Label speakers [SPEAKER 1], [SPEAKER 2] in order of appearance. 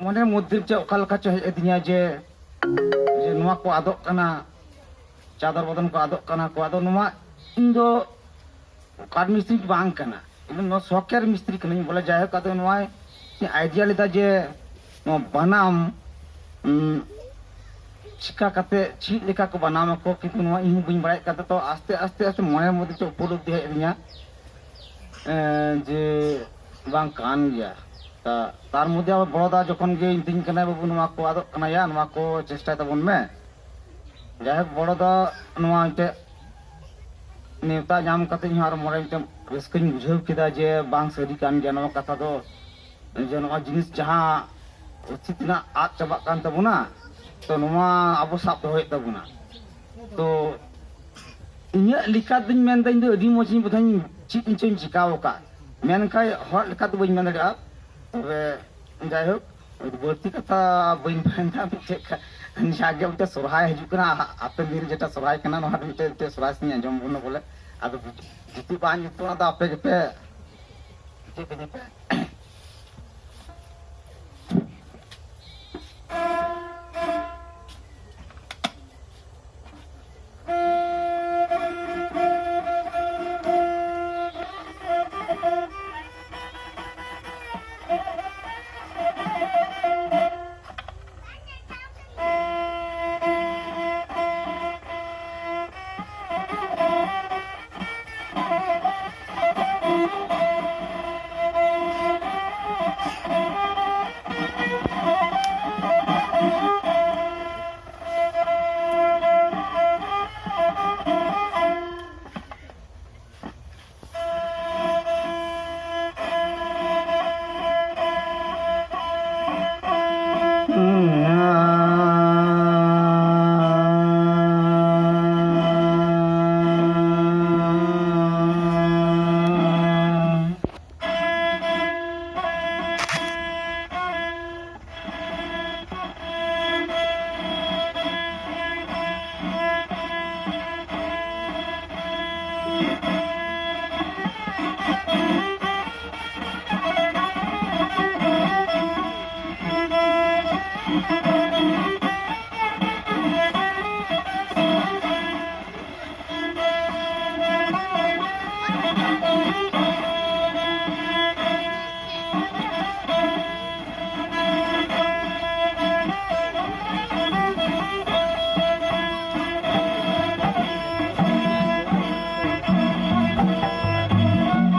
[SPEAKER 1] মনের মধ্যে যে অকাল কাছে হেজ আদিয়া যে যে নোয়া কো আদক কানা চাদর বদন কো আদক কানা কো আদো নোয়া ᱤᱧ ᱫᱚ কাঠ মিস্ত্রি বাং কানা ᱤᱧ ᱫᱚ শখের মিস্ত্রি কানাᱧ বলে যাই হোক আদো নোয়া আইডিয়া লেদা যে নো বানাম চিকা কাতে ᱪᱮᱫ ᱞᱮᱠᱟ ᱠᱚ ᱵᱟᱱᱟᱢᱟᱠᱚ ᱠᱤᱱᱛᱩ ᱱᱚᱣᱟ ᱤᱧ ᱵᱟᱹᱧ ᱵᱟᱲᱟᱭ ᱠᱟᱫᱟ ᱛᱚ ᱟᱥᱛᱮ ᱟᱥᱛᱮ ᱟᱥᱛᱮ ᱢᱚᱱᱮᱨ ᱢᱚধ্যে ᱛᱮ উপলব্ধি ᱦᱮᱡ ᱟᱹᱫᱤᱧᱟ যে বাং কান গিয়া তা তার মধ্যে আবার বড়দা যখন গিয়ে ইন্দিন কানা বাবু নোয়া কো আদক কানা ᱭᱟ নোয়া কো চেষ্টায় তাবন মে যাই হোক বড়দা নোয়া তে নেতা ᱧᱟᱢ ᱠᱟᱛᱮ ᱤᱧ ᱟᱨ ᱢᱚᱬᱮ ᱢᱤᱫᱴᱮᱱ ᱨᱟᱹᱥᱠᱟᱹᱧ ᱵᱩᱡᱷᱟᱹᱣ ᱠᱮᱫᱟ ᱡᱮ ᱵᱟᱝ ᱥᱟᱹᱨᱤ ᱠᱟᱱ ᱜᱮᱭᱟ ᱱᱚᱣᱟ ᱠᱟᱛᱷᱟ ᱫᱚ ᱡᱮ ᱱᱚᱣᱟ ᱡᱤᱱᱤᱥ ᱡᱟᱦᱟᱸ ᱚᱪᱤᱛ ᱨᱮᱱᱟᱜ ᱟᱫ ᱪᱟᱵᱟᱜ ᱠᱟᱱ ᱛᱟᱵᱚᱱᱟ ᱛᱚ ᱱᱚᱣᱟ ᱟᱵᱚ ᱥᱟᱵ ᱫᱚᱦᱚᱭᱮᱫ ᱛᱟᱵᱚᱱᱟ ᱛᱚ ᱤᱧᱟᱹᱜ ᱞᱮᱠᱟ ᱫᱚᱧ ᱢᱮᱱᱫᱟ ᱤᱧ ᱫᱚ ᱟᱹᱰᱤ ᱢᱚᱡᱽ ᱤᱧ ᱵᱳধᱦᱚᱧ ᱪᱮᱫ ᱤᱧ ᱪᱤᱠᱟᱹᱣ ᱟᱠᱟᱫ ᱢᱮᱱᱠᱷᱟᱱ ᱦᱚᱲ ᱞᱮᱠᱟ ᱫᱚ ᱵᱟᱹᱧ ᱢᱮᱱ ᱫᱟᱲᱮᱭᱟᱜᱼᱟ ᱛᱚᱵᱮ ᱡᱟᱭᱦᱳᱠ ᱵᱟᱹᱲᱛᱤ ᱠᱟᱛᱷᱟ ᱵᱟᱹᱧ ᱢᱮᱱᱫᱟ ᱢᱤᱫᱴᱮᱡ ᱡᱟᱜᱮ ᱢᱤᱫᱴᱮᱡ ᱥᱚᱨᱦᱟᱭ ᱦᱤᱡᱩᱜ ᱠᱟᱱᱟ ᱦᱟᱯᱮᱱ ᱫᱤᱱ ᱡᱮᱴᱟ ᱥᱚᱨᱦᱟᱭ ᱠᱟᱱᱟ ᱱᱚᱣᱟ ᱢᱤᱫᱴᱮᱡ ᱥᱚᱨᱦᱟᱭ ᱥᱮᱧ ᱟᱸᱡᱚᱢ ᱵᱚᱱᱟ ᱵᱚᱞᱮ ᱟᱫᱚ ᱡᱩᱛᱩᱜ ᱵᱟᱝ ᱡᱩᱛᱩᱜ ᱚᱱᱟ ᱫᱚ ᱟᱯᱮ ᱜᱮᱯᱮ ᱪᱮᱫ ᱯᱮ